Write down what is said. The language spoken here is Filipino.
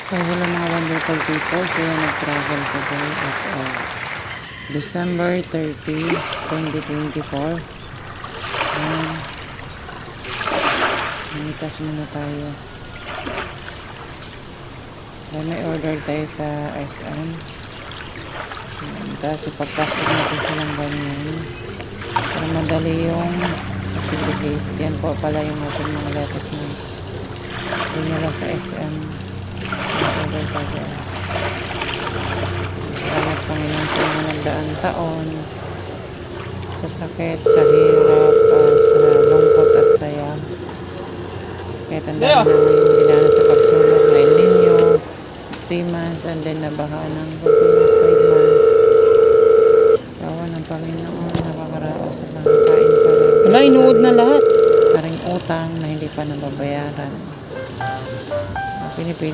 So, hello mga wonderful people. So, nag-travel today as of December 30, 2024. Namitas muna tayo. So, may order tayo sa SM. Tapos, ipag-plastic natin silang ganyan. Para madali yung segregate. Yan po pala yung ating mga lettuce na yun nila sa SM. Order tayo. Salamat Panginoon sa mga nagdaang taon, sa sakit, sa hirap, sa lungkot at saya. Kahit ang dami namin yung dinana sa pagsulong na El Nino, 3 months, and then nabaha ng continuous 5 months. Tawa ng Panginoon, nakakaraos sa mga kain pa rin. Wala, inuod na lahat. Maring utang na hindi pa nababayaran. Pinipili